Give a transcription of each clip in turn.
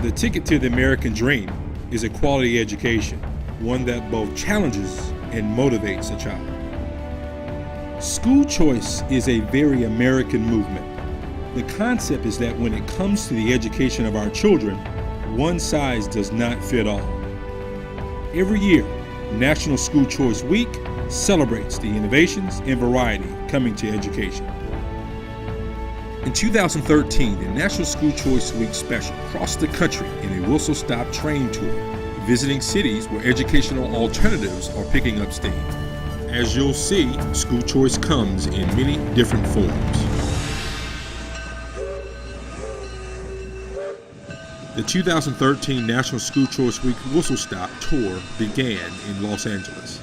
The ticket to the American dream is a quality education, one that both challenges and motivates a child. School choice is a very American movement. The concept is that when it comes to the education of our children, one size does not fit all. Every year, National School Choice Week celebrates the innovations and variety coming to education. In 2013, the National School Choice Week special crossed the country in a whistle-stop train tour, visiting cities where educational alternatives are picking up steam. As you'll see, school choice comes in many different forms. The 2013 National School Choice Week Whistle Stop Tour began in Los Angeles.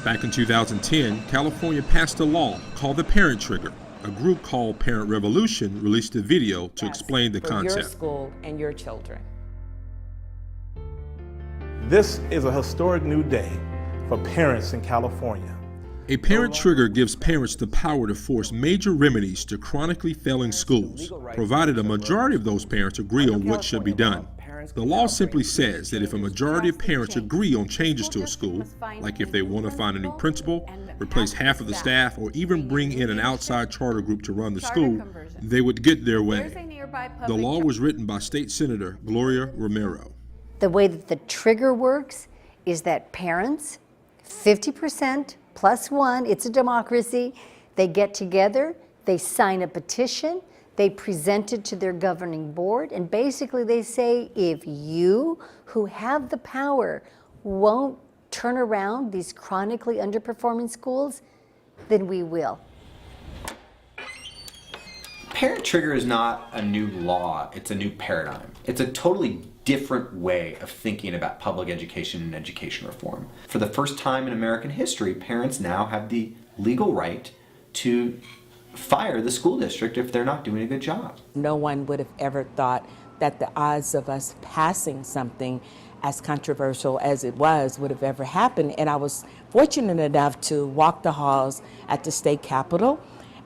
Back in 2010, California passed a law called the Parent Trigger. A group called Parent Revolution released a video to explain the concept. For your school and your children. This is a historic new day for parents in California. A parent trigger gives parents the power to force major remedies to chronically failing schools, provided a majority of those parents agree on what should be done. The law simply says that if a majority of parents agree on changes to a school, like if they want to find a new principal, replace half of the staff, or even bring in an outside charter group to run the school, they would get their way. The law was written by State Senator Gloria Romero. The way that the trigger works is that parents, 50% plus one, it's a democracy, they get together, they sign a petition, they present it to their governing board, and basically they say, if you who have the power won't turn around these chronically underperforming schools, then we will. Parent Trigger is not a new law, it's a new paradigm. It's a totally different way of thinking about public education and education reform. For the first time in American history, parents now have the legal right to fire the school district if they're not doing a good job. No one would have ever thought that the odds of us passing something as controversial as it was would have ever happened. And I was fortunate enough to walk the halls at the state capitol,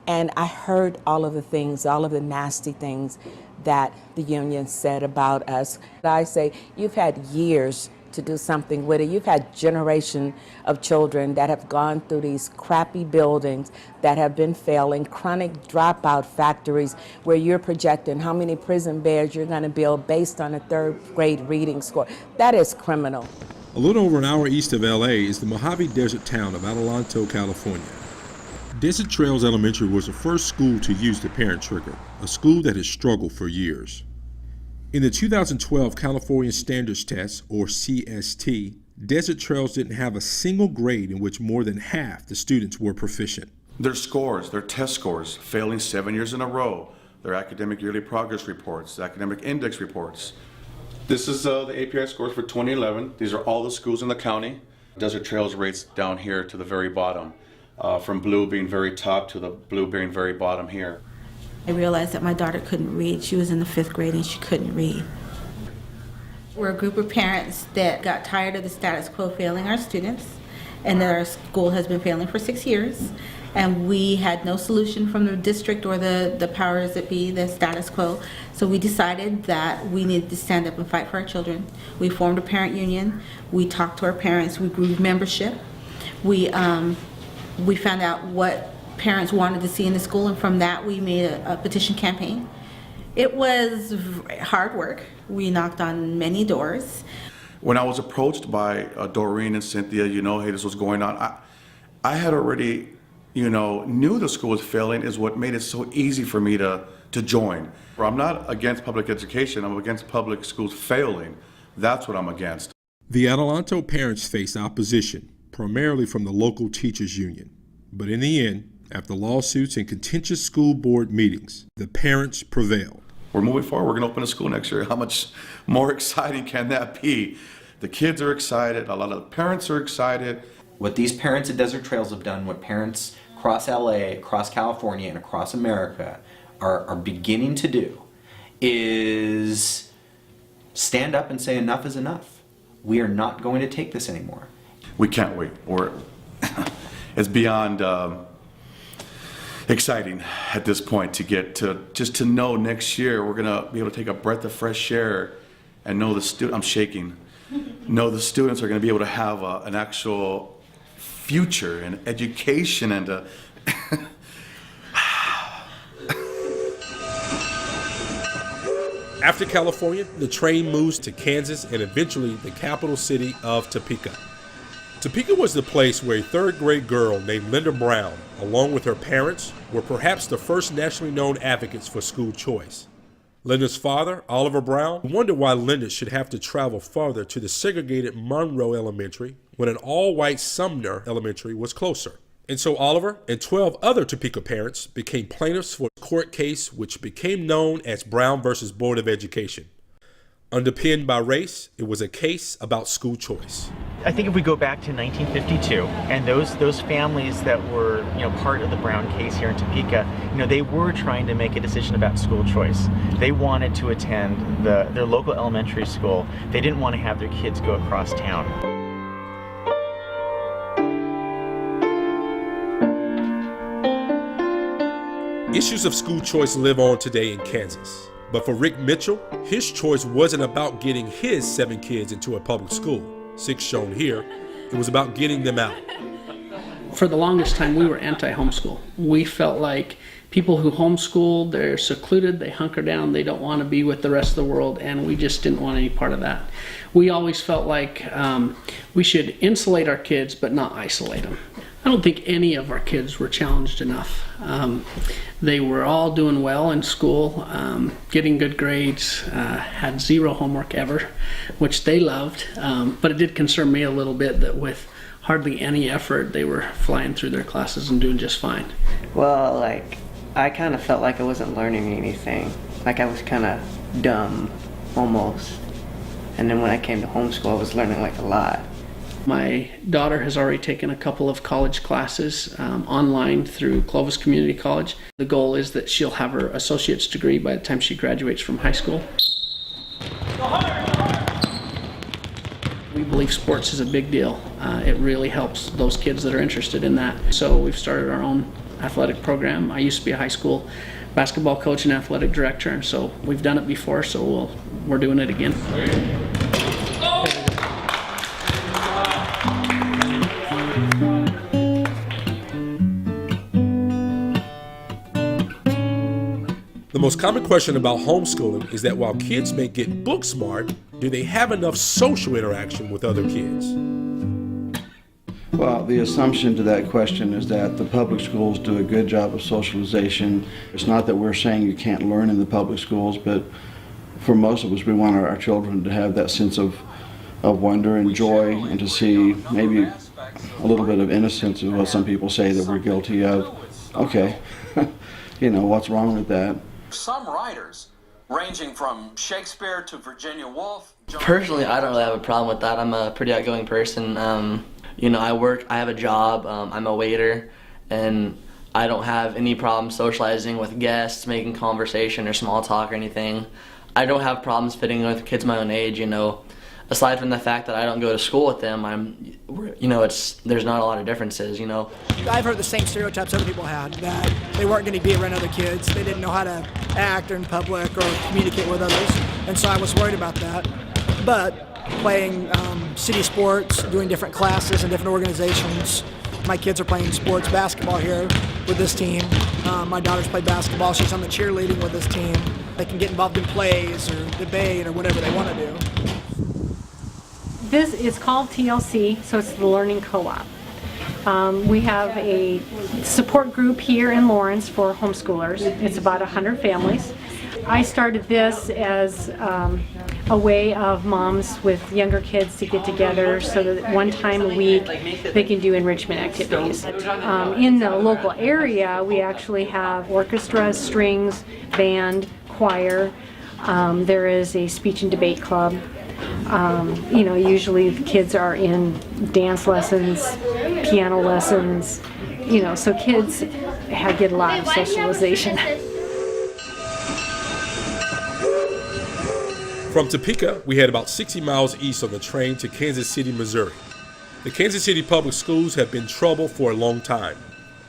and I heard all of the things, all of the nasty things that the union said about us. I say, you've had years to do something with it. You've had generation of children that have gone through these crappy buildings that have been failing, chronic dropout factories where you're projecting how many prison beds you're going to build based on a third grade reading score. That is criminal. A little over an hour east of LA is the Mojave Desert town of Adelanto, California. Desert Trails Elementary was the first school to use the Parent Trigger, a school that has struggled for years. In the 2012 California Standards Test, or CST, Desert Trails didn't have a single grade in which more than half the students were proficient. Their scores, their test scores, failing 7 years in a row, their academic yearly progress reports, academic index reports. This is the API scores for 2011. These are all the schools in the county. Desert Trails rates down here to the very bottom, from blue being very top to the blue being very bottom here. I realized that my daughter couldn't read. She was in the 5th grade and she couldn't read. We're a group of parents that got tired of the status quo failing our students, and that our school has been failing for 6 years. And we had no solution from the district or the powers that be, the status quo. So we decided that we needed to stand up and fight for our children. We formed a parent union. We talked to our parents. We grew membership. We found out what parents wanted to see in the school, and from that we made a petition campaign. It was hard work. We knocked on many doors. When I was approached by Doreen and Cynthia, hey, this was going on, I had already, knew the school was failing, is what made it so easy for me to join. I'm not against public education, I'm against public schools failing. That's what I'm against. The Adelanto parents faced opposition, primarily from the local teachers union. But in the end, after lawsuits and contentious school board meetings, the parents prevailed. We're moving forward. We're going to open a school next year. How much more exciting can that be? The kids are excited. A lot of the parents are excited. What these parents at Desert Trails have done, what parents across LA, across California, and across America are beginning to do is stand up and say enough is enough. We are not going to take this anymore. We can't wait. It's beyond exciting at this point to get to just to know next year we're going to be able to take a breath of fresh air and know the student, I'm shaking, know the students are going to be able to have an actual future and education and After California, the train moves to Kansas and eventually the capital city of Topeka. Topeka was the place where a third-grade girl named Linda Brown, along with her parents, were perhaps the first nationally known advocates for school choice. Linda's father, Oliver Brown, wondered why Linda should have to travel farther to the segregated Monroe Elementary when an all-white Sumner Elementary was closer. And so Oliver and 12 other Topeka parents became plaintiffs for a court case which became known as Brown versus Board of Education. Underpinned by race, it was a case about school choice. I think if we go back to 1952 and those families that were part of the Brown case here in Topeka, they were trying to make a decision about school choice. They wanted to attend their local elementary school. They didn't want to have their kids go across town. Issues of school choice live on today in Kansas. But for Rick Mitchell, his choice wasn't about getting his 7 kids into a public school, 6 shown here. It was about getting them out. For the longest time, we were anti-homeschool. We felt like people who homeschool, they're secluded, they hunker down, they don't want to be with the rest of the world, and we just didn't want any part of that. We always felt like we should insulate our kids, but not isolate them. I don't think any of our kids were challenged enough. They were all doing well in school, getting good grades, had 0 homework ever, which they loved. But it did concern me a little bit that with hardly any effort, they were flying through their classes and doing just fine. Well, I kind of felt like I wasn't learning anything. Like I was kind of dumb, almost. And then when I came to homeschool, I was learning a lot. My daughter has already taken a couple of college classes online through Clovis Community College. The goal is that she'll have her associate's degree by the time she graduates from high school. We believe sports is a big deal. It really helps those kids that are interested in that. So we've started our own athletic program. I used to be a high school basketball coach and athletic director, and so we've done it before, so we're doing it again. The most common question about homeschooling is that while kids may get book smart, do they have enough social interaction with other kids? Well, the assumption to that question is that the public schools do a good job of socialization. It's not that we're saying you can't learn in the public schools, but for most of us, we want our children to have that sense of wonder and joy and to see maybe a little bit of innocence of what some people say that we're guilty of. Okay, what's wrong with that? Some writers, ranging from Shakespeare to Virginia Woolf. Personally, I don't really have a problem with that. I'm a pretty outgoing person. I work, I have a job, I'm a waiter, and I don't have any problem socializing with guests, making conversation or small talk or anything. I don't have problems fitting with kids my own age, Aside from the fact that I don't go to school with them, there's not a lot of differences, I've heard the same stereotypes other people had, that they weren't going to be around other kids, they didn't know how to act in public or communicate with others, and so I was worried about that. But playing city sports, doing different classes and different organizations, my kids are playing sports, basketball here with this team. My daughter's played basketball, she's on the cheerleading with this team. They can get involved in plays or debate or whatever they want to do. This is called TLC, so it's the Learning Co-op. We have a support group here in Lawrence for homeschoolers. It's about 100 families. I started this as a way of moms with younger kids to get together so that one time a week they can do enrichment activities. In the local area, we actually have orchestras, strings, band, choir. There is a speech and debate club. Usually the kids are in dance lessons, piano lessons, so kids get a lot of socialization. From Topeka, we head about 60 miles east on the train to Kansas City, Missouri. The Kansas City Public Schools have been trouble for a long time.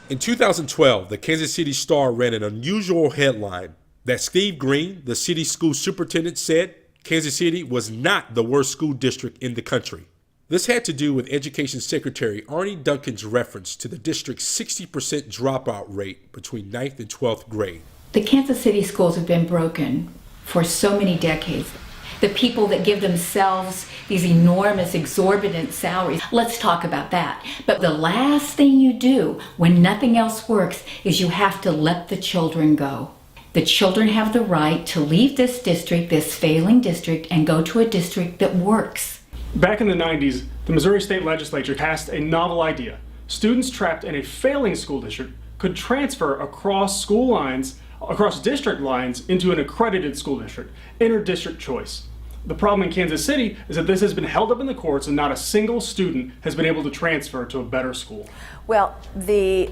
In 2012, the Kansas City Star ran an unusual headline that Steve Green, the city school superintendent, said Kansas City was not the worst school district in the country. This had to do with Education Secretary Arnie Duncan's reference to the district's 60% dropout rate between 9th and 12th grade. The Kansas City schools have been broken for so many decades. The people that give themselves these enormous, exorbitant salaries, let's talk about that. But the last thing you do when nothing else works is you have to let the children go. The children have the right to leave this district, this failing district, and go to a district that works. Back in the 90s, the Missouri State Legislature passed a novel idea. Students trapped in a failing school district could transfer across school lines, across district lines, into an accredited school district, inter-district choice. The problem in Kansas City is that this has been held up in the courts and not a single student has been able to transfer to a better school. Well, the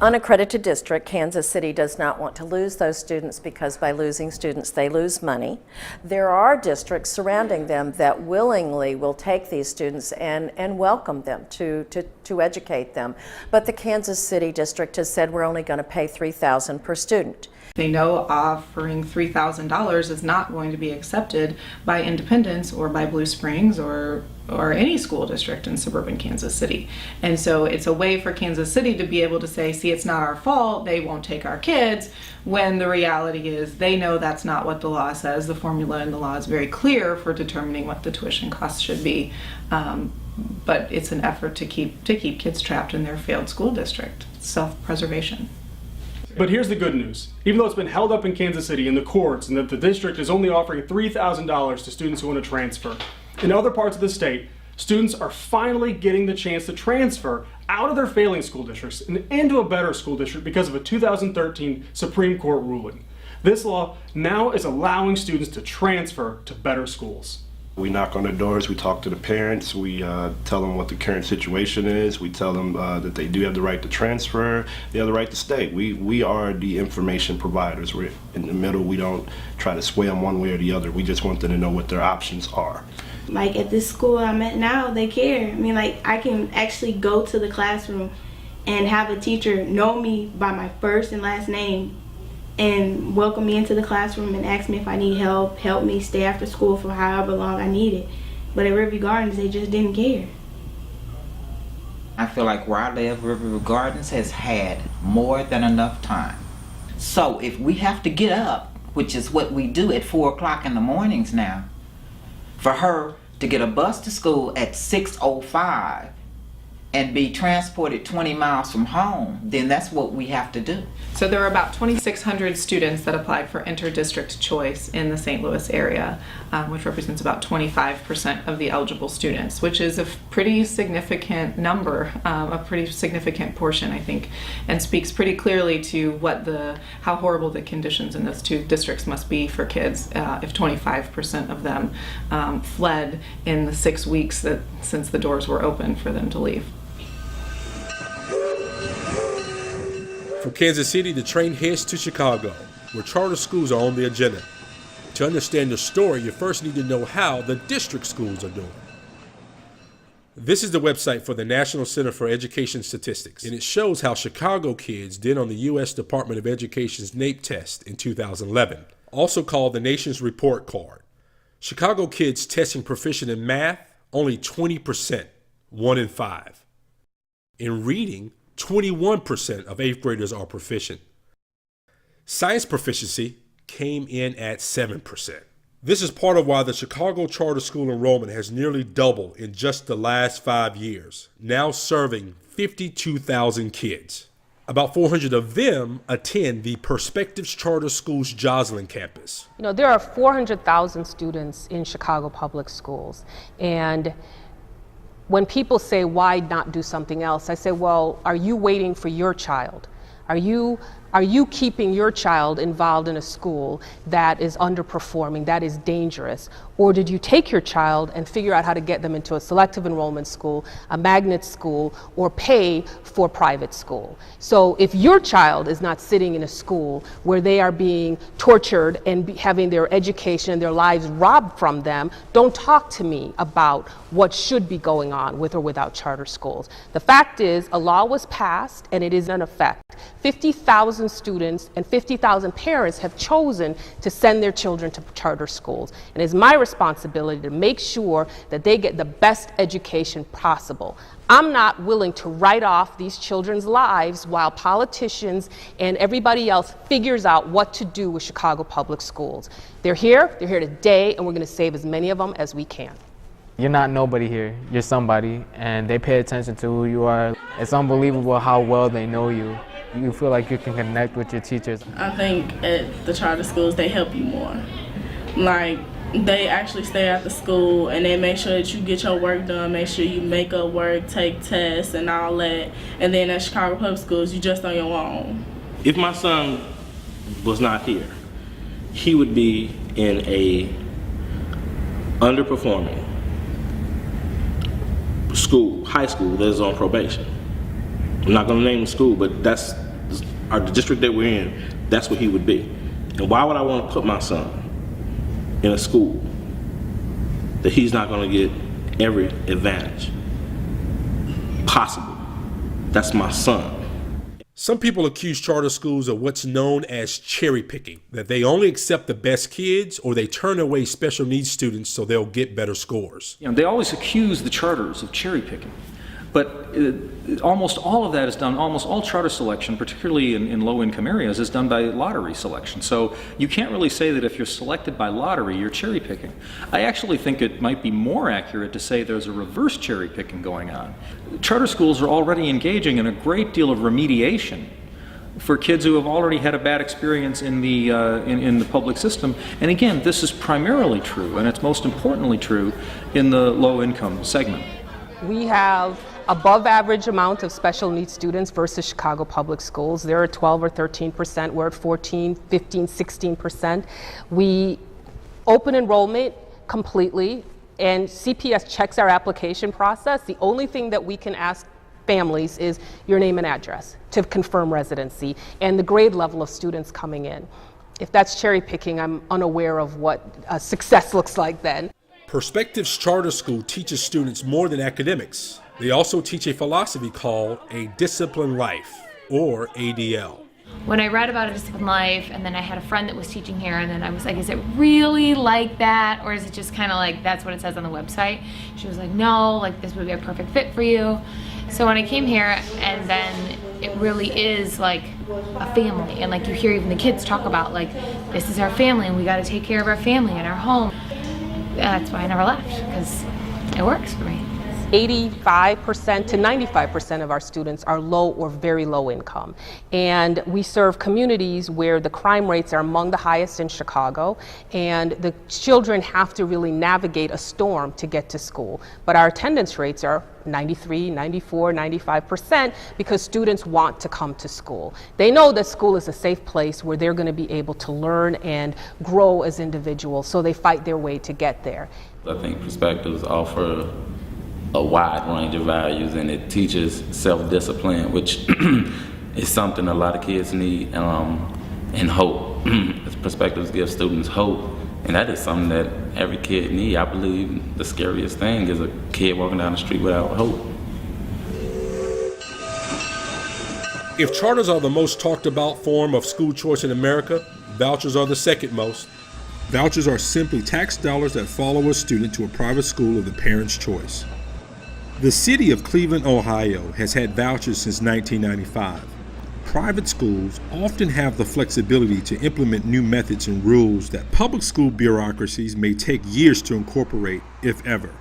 unaccredited district, Kansas City, does not want to lose those students because by losing students they lose money. There are districts surrounding them that willingly will take these students and welcome them to educate them. But the Kansas City district has said we're only going to pay $3,000 per student. They know offering $3,000 is not going to be accepted by Independence or by Blue Springs or any school district in suburban Kansas City. And so it's a way for Kansas City to be able to say, see, it's not our fault, they won't take our kids, when the reality is they know that's not what the law says. The formula in the law is very clear for determining what the tuition costs should be. But it's an effort to keep kids trapped in their failed school district. Self-preservation. But here's the good news. Even though it's been held up in Kansas City in the courts and that the district is only offering $3,000 to students who want to transfer, in other parts of the state, students are finally getting the chance to transfer out of their failing school districts and into a better school district because of a 2013 Supreme Court ruling. This law now is allowing students to transfer to better schools. We knock on their doors, we talk to the parents, we tell them what the current situation is, we tell them that they do have the right to transfer, they have the right to stay. We are the information providers. We're in the middle, we don't try to sway them one way or the other, we just want them to know what their options are. Like at this school I'm at now, they care. I mean, like I can actually go to the classroom and have a teacher know me by my first and last name and welcome me into the classroom and ask me if I need help me stay after school for however long I need it. But at Riverview Gardens, they just didn't care. I feel like where I live, Riverview Gardens has had more than enough time. So if we have to get up, which is what we do at 4 o'clock in the mornings now, for her to get a bus to school at 6:05 and be transported 20 miles from home, then that's what we have to do. So there are about 2,600 students that applied for inter-district choice in the St. Louis area, which represents about 25% of the eligible students, which is a pretty significant number, a pretty significant portion, I think, and speaks pretty clearly to how horrible the conditions in those two districts must be for kids if 25% of them fled in the 6 weeks since the doors were open for them to leave. From Kansas City, the train heads to Chicago, where charter schools are on the agenda. To understand the story, you first need to know how the district schools are doing. This is the website for the National Center for Education Statistics, and it shows how Chicago kids did on the U.S. Department of Education's NAEP test in 2011, also called the Nation's Report Card. Chicago kids testing proficient in math, only 20%, 1 in 5. In reading, 21% of 8th graders are proficient. Science proficiency came in at 7%. This is part of why the Chicago charter school enrollment has nearly doubled in just the last 5 years, now serving 52,000 kids. About 400 of them attend the Perspectives Charter School's Joslin campus. You know, there are 400,000 students in Chicago public schools, and when people say, why not do something else? I say, well, are you waiting for your child? Are you keeping your child involved in a school that is underperforming, that is dangerous? Or did you take your child and figure out how to get them into a selective enrollment school, a magnet school, or pay for private school? So if your child is not sitting in a school where they are being tortured and having their education and their lives robbed from them, don't talk to me about what should be going on with or without charter schools. The fact is, a law was passed and it is in effect. 50,000 50,000 students and 50,000 parents have chosen to send their children to charter schools. And it's my responsibility to make sure that they get the best education possible. I'm not willing to write off these children's lives while politicians and everybody else figures out what to do with Chicago Public Schools. They're here today, and we're going to save as many of them as we can. You're not nobody here, you're somebody, and they pay attention to who you are. It's unbelievable how well they know you. You feel like you can connect with your teachers. I think at the charter schools, they help you more. Like, they actually stay at the school and they make sure that you get your work done, make sure you make up work, take tests and all that. And then at Chicago Public Schools, you just on your own. If my son was not here, he would be in a underperforming school, high school that is on probation. I'm not going to name the school, but that's the district that we're in, that's where he would be. And why would I want to put my son in a school that he's not going to get every advantage possible? That's my son. Some people accuse charter schools of what's known as cherry picking, that they only accept the best kids or they turn away special needs students so they'll get better scores. You know, they always accuse the charters of cherry picking, but almost all of that is done, almost all charter selection, particularly in low-income areas, is done by lottery selection. So you can't really say that if you're selected by lottery, you're cherry picking. I actually think it might be more accurate to say there's a reverse cherry picking going on. Charter schools are already engaging in a great deal of remediation for kids who have already had a bad experience in the public system. And again, this is primarily true, and it's most importantly true, in the low-income segment. We have above average amount of special needs students versus Chicago Public Schools. They're at 12 or 13%. We're at 14, 15, 16%. We open enrollment completely, and CPS checks our application process. The only thing that we can ask families is your name and address to confirm residency and the grade level of students coming in. If that's cherry picking, I'm unaware of what success looks like then. Perspective's charter school teaches students more than academics. They also teach a philosophy called a disciplined life, or ADL. When I read about a disciplined life, and then I had a friend that was teaching here, and then I was like, is it really like that? Or is it just kind of like, that's what it says on the website? She was like, no, like this would be a perfect fit for you. So when I came here, and then it really is like a family. And like you hear even the kids talk about like, this is our family, and we got to take care of our family and our home. That's why I never left, because it works for me. 85% to 95% of our students are low or very low income. And we serve communities where the crime rates are among the highest in Chicago, and the children have to really navigate a storm to get to school. But our attendance rates are 93, 94, 95% because students want to come to school. They know that school is a safe place where they're going to be able to learn and grow as individuals, so they fight their way to get there. I think perspectives offer a wide range of values, and it teaches self-discipline, which is something a lot of kids need, and hope. Perspectives give students hope, and that is something that every kid needs. I believe the scariest thing is a kid walking down the street without hope. If charters are the most talked about form of school choice in America, vouchers are the second most. Vouchers are simply tax dollars that follow a student to a private school of the parent's choice. The city of Cleveland, Ohio has had vouchers since 1995. Private schools often have the flexibility to implement new methods and rules that public school bureaucracies may take years to incorporate, if ever.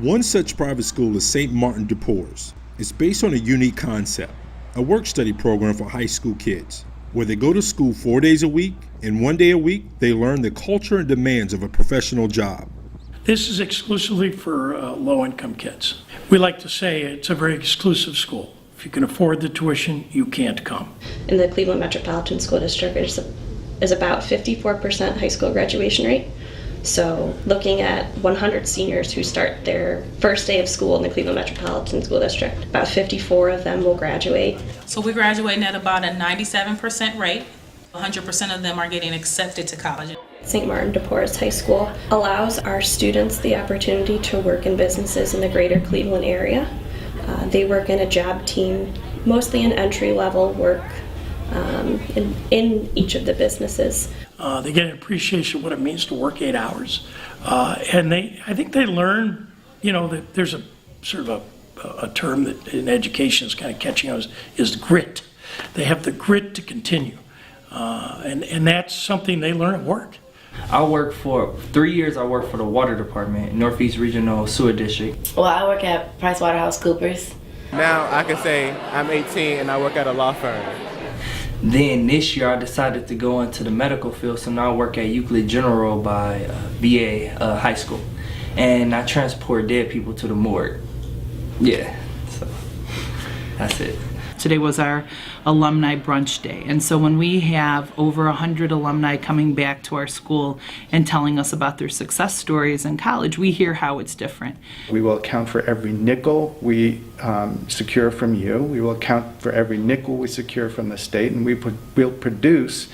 One such private school is St. Martin de Porres. It's based on a unique concept, a work-study program for high school kids, where they go to school 4 days a week, and 1 day a week they learn the culture and demands of a professional job. This is exclusively for low-income kids. We like to say it's a very exclusive school. If you can afford the tuition, you can't come. In the Cleveland Metropolitan School District, is about 54% high school graduation rate. So looking at 100 seniors who start their first day of school in the Cleveland Metropolitan School District, about 54 of them will graduate. So we're graduating at about a 97% rate. 100% of them are getting accepted to college. St. Martin de Porres High School allows our students the opportunity to work in businesses in the greater Cleveland area. They work in a job team, mostly in entry-level work, in each of the businesses. They get an appreciation of what it means to work 8 hours. And I think they learn, that there's a sort of a term that in education is kind of catching on is grit. They have the grit to continue. And that's something they learn at work. I work for 3 years. I worked for the water department, Northeast Regional Sewer District. Well, I work at PricewaterhouseCoopers. Now I can say I'm 18 and I work at a law firm. Then this year I decided to go into the medical field, so now I work at Euclid General by VA High School, and I transport dead people to the morgue. Yeah, so that's it. Today was our alumni brunch day, and so when we have over 100 alumni coming back to our school and telling us about their success stories in college, we hear how it's different. We will account for every nickel we secure from you. We will account for every nickel we secure from the state, and we'll produce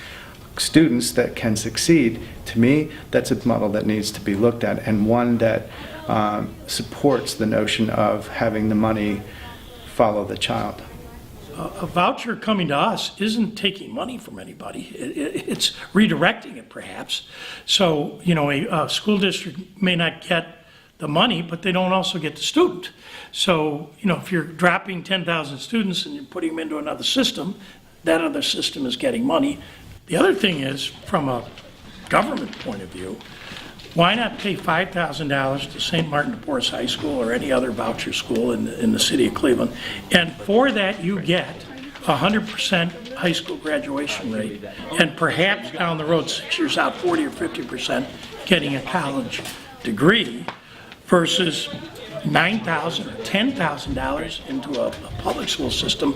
students that can succeed. To me, that's a model that needs to be looked at, and one that supports the notion of having the money follow the child. A voucher coming to us isn't taking money from anybody. It's redirecting it, perhaps. So, a school district may not get the money, but they don't also get the student. So, if you're dropping 10,000 students and you're putting them into another system, that other system is getting money. The other thing is, from a government point of view, why not pay $5,000 to St. Martin de Porres High School or any other voucher school in the city of Cleveland? And for that, you get 100% high school graduation rate, and perhaps down the road, 6 years out, 40 or 50% getting a college degree, versus $9,000 or $10,000 into a public school system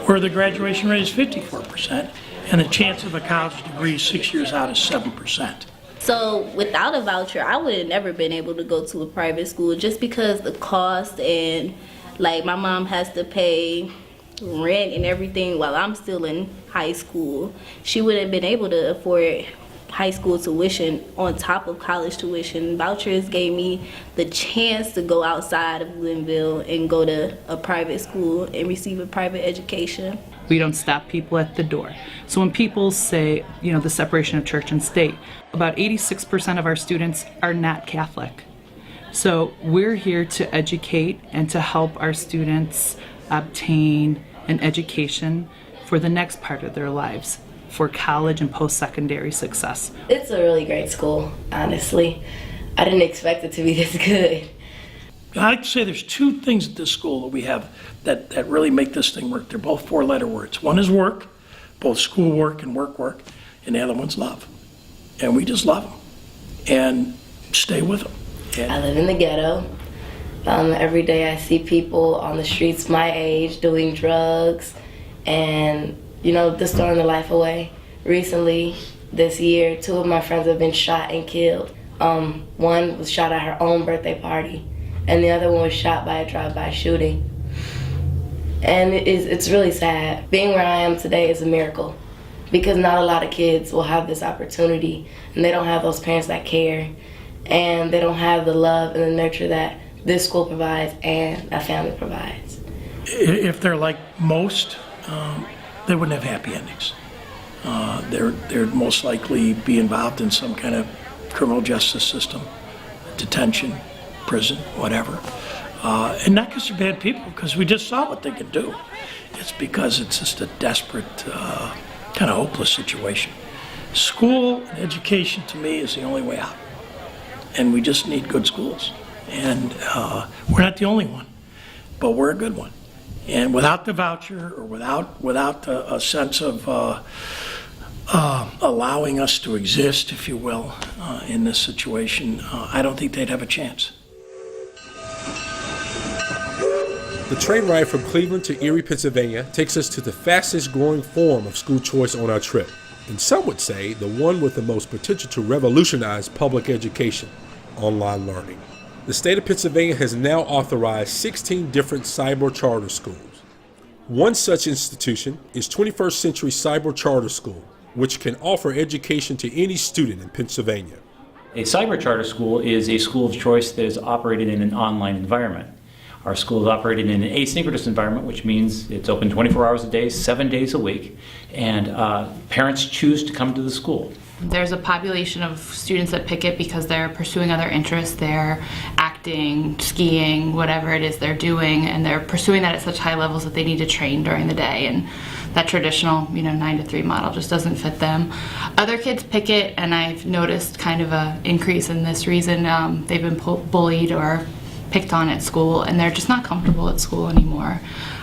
where the graduation rate is 54%, and the chance of a college degree 6 years out is 7%. So without a voucher, I would have never been able to go to a private school just because the cost, and like my mom has to pay rent and everything while I'm still in high school. She wouldn't have been able to afford high school tuition on top of college tuition. Vouchers gave me the chance to go outside of Glenville and go to a private school and receive a private education. We don't stop people at the door. So when people say, the separation of church and state, about 86% of our students are not Catholic. So we're here to educate and to help our students obtain an education for the next part of their lives, for college and post-secondary success. It's a really great school, honestly. I didn't expect it to be this good. I like to say there's two things at this school that we have that really make this thing work. They're both four-letter words. One is work, both schoolwork and work, and the other one's love. And we just love them and stay with them. I live in the ghetto. Every day I see people on the streets my age doing drugs and, just throwing their life away. Recently, this year, 2 of my friends have been shot and killed. One was shot at her own birthday party, and the other one was shot by a drive-by shooting. And it's really sad. Being where I am today is a miracle, because not a lot of kids will have this opportunity, and they don't have those parents that care, and they don't have the love and the nurture that this school provides and a family provides. If they're like most, they wouldn't have happy endings. They'd most likely be involved in some kind of criminal justice system, detention, prison, whatever. And not because they're bad people, because we just saw what they could do. It's because it's just a desperate, kind of hopeless situation. School and education, to me, is the only way out. And we just need good schools. And we're not the only one, but we're a good one. And without the voucher, or without a sense of allowing us to exist, if you will, in this situation, I don't think they'd have a chance. The train ride from Cleveland to Erie, Pennsylvania takes us to the fastest growing form of school choice on our trip, and some would say the one with the most potential to revolutionize public education: online learning. The state of Pennsylvania has now authorized 16 different cyber charter schools. One such institution is 21st Century Cyber Charter School, which can offer education to any student in Pennsylvania. A cyber charter school is a school of choice that is operated in an online environment. Our school is operating in an asynchronous environment, which means it's open 24 hours a day, 7 days a week, and parents choose to come to the school. There's a population of students that pick it because they're pursuing other interests. They're acting, skiing, whatever it is they're doing, and they're pursuing that at such high levels that they need to train during the day. And that traditional, 9 to 3 model just doesn't fit them. Other kids pick it, and I've noticed kind of an increase in this reason. They've been bullied or picked on at school, and they're just not comfortable at school anymore.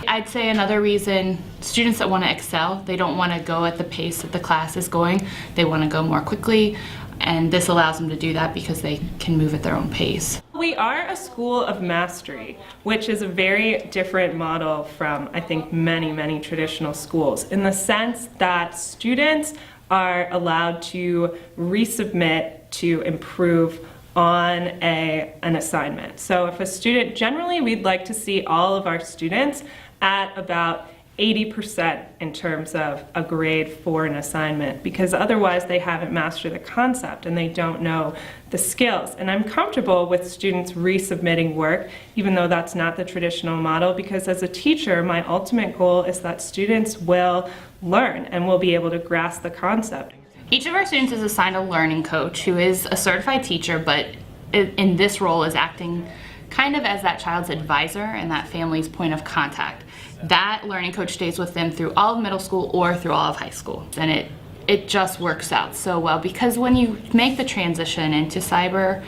I'd say another reason, students that want to excel, they don't want to go at the pace that the class is going. They want to go more quickly, and this allows them to do that because they can move at their own pace. We are a school of mastery, which is a very different model from, I think, many traditional schools, in the sense that students are allowed to resubmit to improve on an assignment. So if a student, generally we'd like to see all of our students at about 80% in terms of a grade for an assignment, because otherwise they haven't mastered the concept and they don't know the skills. And I'm comfortable with students resubmitting work, even though that's not the traditional model, because as a teacher, my ultimate goal is that students will learn and will be able to grasp the concept. Each of our students is assigned a learning coach who is a certified teacher, but in this role is acting kind of as that child's advisor and that family's point of contact. That learning coach stays with them through all of middle school or through all of high school. And it just works out so well, because when you make the transition into cyber,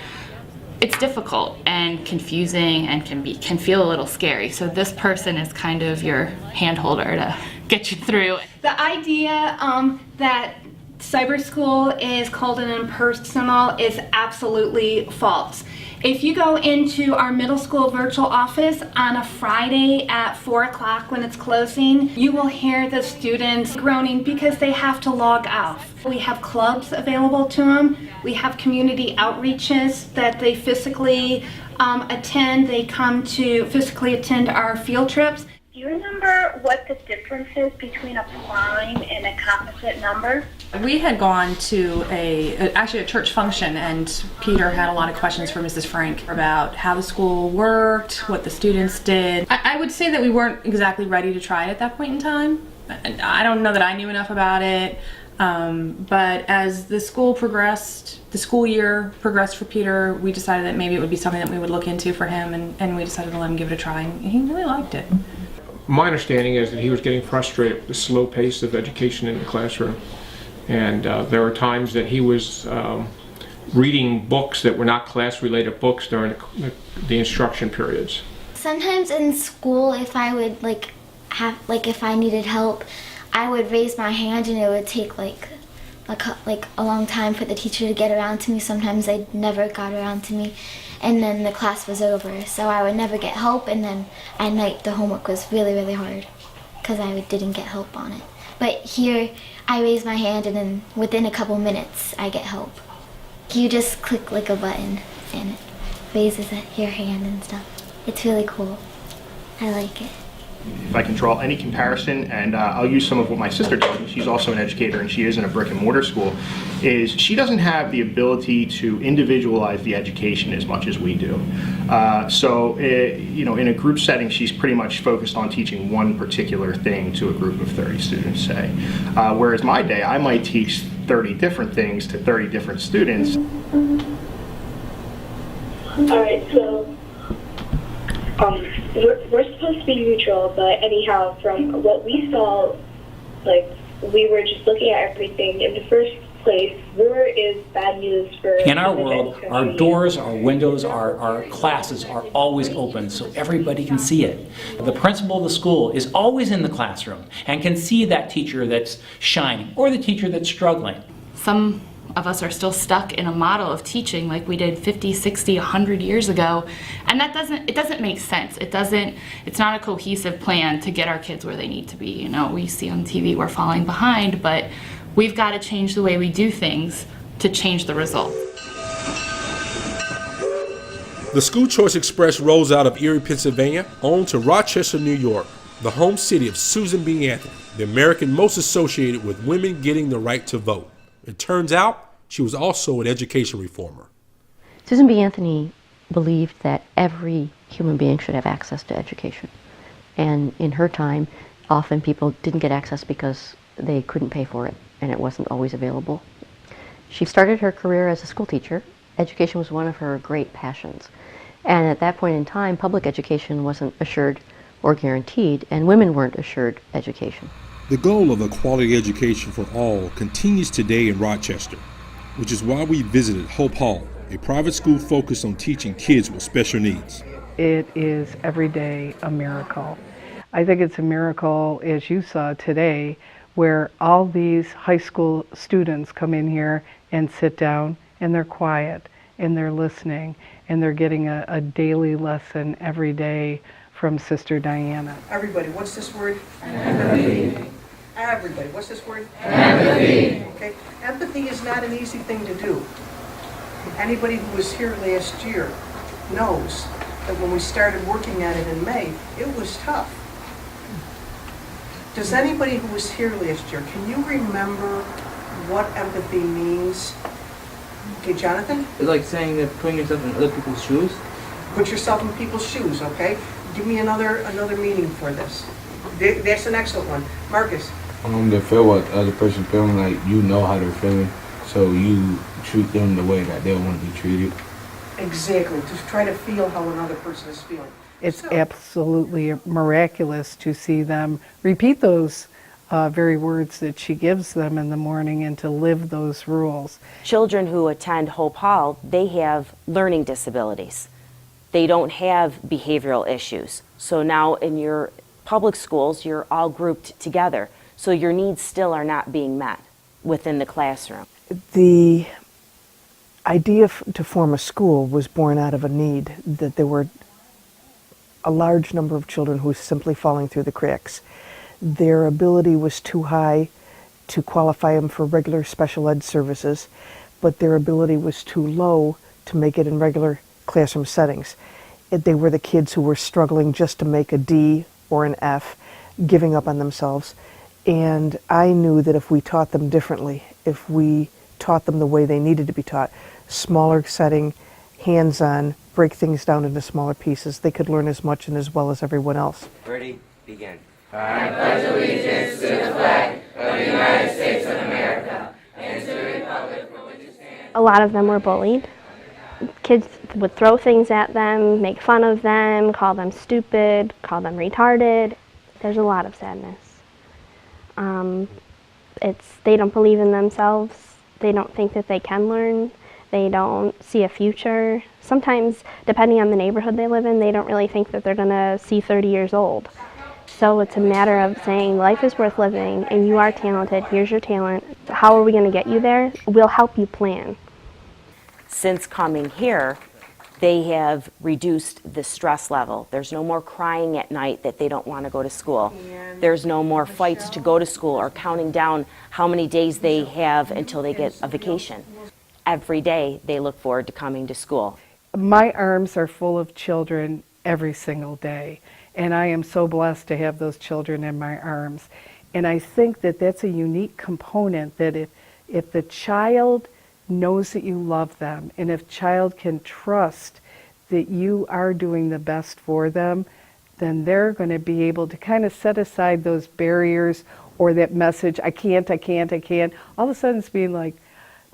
it's difficult and confusing and can feel a little scary. So this person is kind of your hand holder to get you through. The idea that cyber school is called an impersonal is absolutely false. If you go into our middle school virtual office on a Friday at 4 o'clock when it's closing, you will hear the students groaning because they have to log off. We have clubs available to them. We have community outreaches that they physically attend. They come to physically attend our field trips. Do you remember what the difference is between a prime and a composite number? We had gone to actually a church function, and Peter had a lot of questions for Mrs. Frank about how the school worked, what the students did. I would say that we weren't exactly ready to try it at that point in time. I don't know that I knew enough about it, but as the school progressed, the school year progressed for Peter, we decided that maybe it would be something that we would look into for him, and we decided to let him give it a try, and he really liked it. My understanding is that he was getting frustrated with the slow pace of education in the classroom. And there were times that he was reading books that were not class-related books during the instruction periods. Sometimes in school, if I would if I needed help, I would raise my hand, and it would take a long time for the teacher to get around to me. Sometimes they never got around to me, and then the class was over. So I would never get help, and then at night the homework was really hard because I didn't get help on it. But here, I raise my hand, and then within a couple minutes, I get help. You just click like a button, and it raises your hand and stuff. It's really cool. I like it. If I can draw any comparison, and I'll use some of what my sister does, she's also an educator and she is in a brick and mortar school, is she doesn't have the ability to individualize the education as much as we do. In a group setting, she's pretty much focused on teaching one particular thing to a group of 30 students, say. Whereas my day, I might teach 30 different things to 30 different students. All right, so we're supposed to be neutral, but anyhow, from what we saw, we were just looking at everything. In the first place, war is bad news for... In our world, our doors, our windows, our classes are always open so everybody can see it. The principal of the school is always in the classroom and can see that teacher that's shining or the teacher that's struggling. Some of us are still stuck in a model of teaching like we did 50, 60, 100 years ago, and it doesn't make sense. It's not a cohesive plan to get our kids where they need to be. We see on TV we're falling behind, but we've got to change the way we do things to change the result. The School Choice Express rolls out of Erie, Pennsylvania, on to Rochester, New York, the home city of Susan B. Anthony, the American most associated with women getting the right to vote. It turns out she was also an education reformer. Susan B. Anthony believed that every human being should have access to education. And in her time, often people didn't get access because they couldn't pay for it and it wasn't always available. She started her career as a school teacher. Education was one of her great passions. And at that point in time, public education wasn't assured or guaranteed, and women weren't assured education. The goal of a quality education for all continues today in Rochester, which is why we visited Hope Hall, a private school focused on teaching kids with special needs. It is every day a miracle. I think it's a miracle, as you saw today, where all these high school students come in here and sit down and they're quiet and they're listening and they're getting a daily lesson every day from Sister Diana. Everybody, what's this word? Empathy. Everybody, what's this word? Empathy. Okay, empathy is not an easy thing to do. Anybody who was here last year knows that when we started working at it in May, it was tough. Does anybody who was here last year, can you remember what empathy means? Okay, Jonathan? It's like saying that putting yourself in other people's shoes. Put yourself in people's shoes, okay? Give me another meaning for this. That's an excellent one. Marcus? To feel what the other person feeling, like you know how they're feeling, so you treat them the way that they want to be treated. Exactly, to try to feel how another person is feeling. It's absolutely miraculous to see them repeat those very words that she gives them in the morning and to live those rules. Children who attend Hope Hall, they have learning disabilities. They don't have behavioral issues. So now in your public schools, you're all grouped together. So your needs still are not being met within the classroom. The idea to form a school was born out of a need that there were a large number of children who were simply falling through the cracks. Their ability was too high to qualify them for regular special ed services, but their ability was too low to make it in regular classroom settings. They were the kids who were struggling just to make a D or an F, giving up on themselves. And I knew that if we taught them differently, if we taught them the way they needed to be taught, smaller setting, hands-on, break things down into smaller pieces, they could learn as much and as well as everyone else. Ready? Begin. I pledge allegiance to the flag of the United States of America and to the republic for which it stands. A lot of them were bullied. Kids would throw things at them, make fun of them, call them stupid, call them retarded. There's a lot of sadness. They don't believe in themselves. They don't think that they can learn. They don't see a future. Sometimes, depending on the neighborhood they live in, they don't really think that they're going to see 30 years old. So it's a matter of saying life is worth living and you are talented, here's your talent. How are we going to get you there? We'll help you plan. Since coming here, they have reduced the stress level. There's no more crying at night that they don't want to go to school. There's no more fights to go to school or counting down how many days they have until they get a vacation. Every day they look forward to coming to school. My arms are full of children every single day, and I am so blessed to have those children in my arms. And I think that that's a unique component, that if the child knows that you love them, and if child can trust that you are doing the best for them, then they're going to be able to kind of set aside those barriers or that message, I can't. All of a sudden it's being like,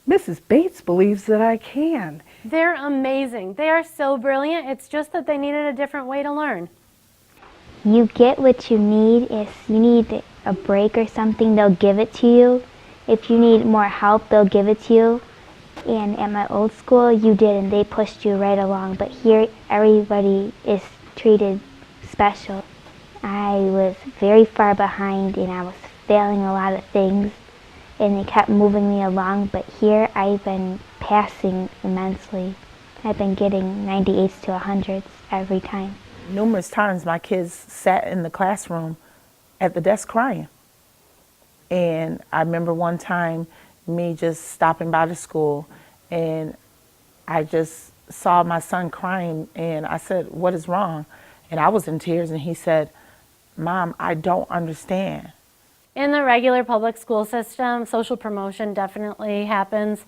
Mrs. Bates believes that I can. They're amazing. They are so brilliant. It's just that they needed a different way to learn. You get what you need. If you need a break or something, they'll give it to you. If you need more help, they'll give it to you. And at my old school, you didn't. They pushed you right along. But here, everybody is treated special. I was very far behind, and I was failing a lot of things, and they kept moving me along. But here, I've been passing immensely. I've been getting 98s to 100s every time. Numerous times, my kids sat in the classroom at the desk crying. And I remember one time, me just stopping by the school, and I just saw my son crying, and I said, "What is wrong?" And I was in tears, and he said, "Mom, I don't understand In the regular public school system, social promotion definitely happens.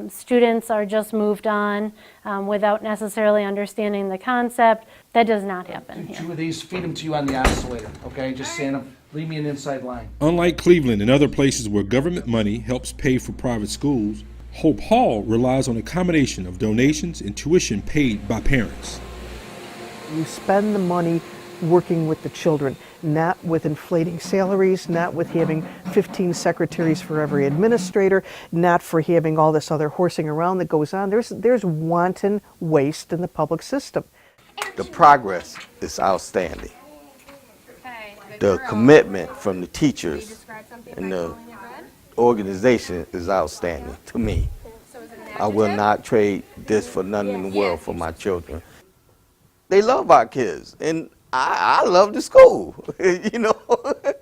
Students are just moved on without necessarily understanding the concept. That does not happen here. Two of these, feed them to you on the oscillator, okay? Just stand them, leave me an inside line. Unlike Cleveland and other places where government money helps pay for private schools, Hope Hall relies on a combination of donations and tuition paid by parents. You spend the money working with the children, not with inflating salaries, not with having 15 secretaries for every administrator, not for having all this other horsing around that goes on. There's wanton waste in the public system. The progress is outstanding. The commitment from the teachers and the organization is outstanding to me. I will not trade this for nothing in the world for my children. They love our kids, and I love the school. You know,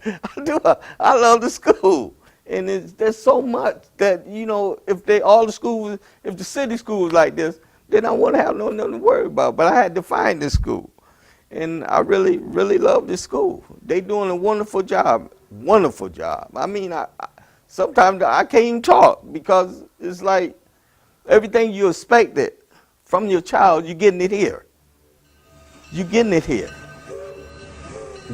I do. I love the school, and there's so much that, you know, if the city schools like this, then I wouldn't have nothing to worry about. But I had to find this school, and I really, really love this school. They doing a wonderful job. Wonderful job. I mean, sometimes I can't even talk because it's like everything you expected from your child, you're getting it here. You're getting it here.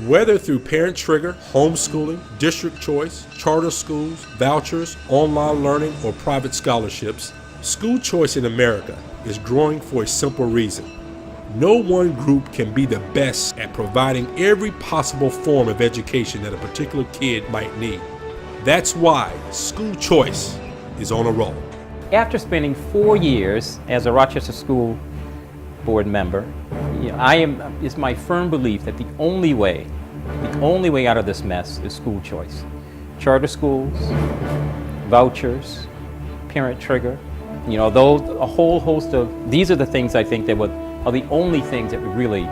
Whether through parent trigger, homeschooling, district choice, charter schools, vouchers, online learning, or private scholarships, school choice in America is growing for a simple reason. No one group can be the best at providing every possible form of education that a particular kid might need. That's why school choice is on a roll. After spending 4 years as a Rochester School Board member, it's my firm belief that the only way out of this mess is school choice. Charter schools, vouchers, parent trigger, you know, a whole host of, these are the things I think are the only things that would really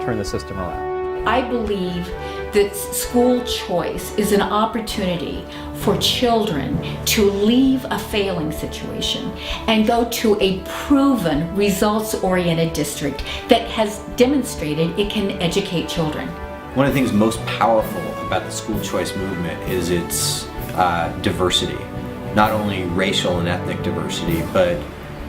turn the system around. I believe that school choice is an opportunity for children to leave a failing situation and go to a proven, results-oriented district that has demonstrated it can educate children. One of the things most powerful about the school choice movement is its diversity. Not only racial and ethnic diversity, but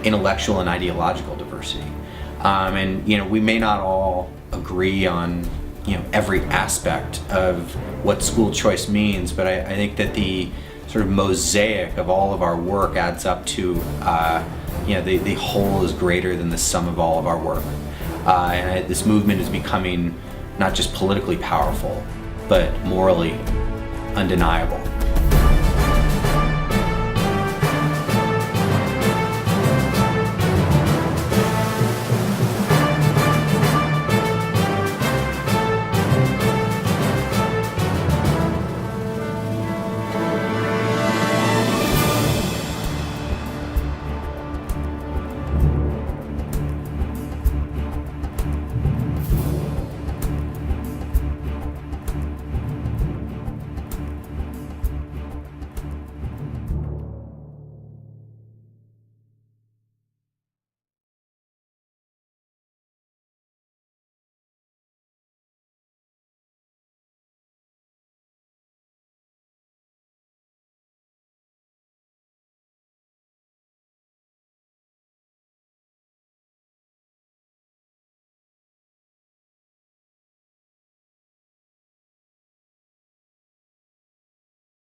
intellectual and ideological diversity. And you know, we may not all agree on, you know, every aspect of what school choice means, but I think that the sort of mosaic of all of our work adds up to, you know, the whole is greater than the sum of all of our work. And this movement is becoming not just politically powerful, but morally undeniable.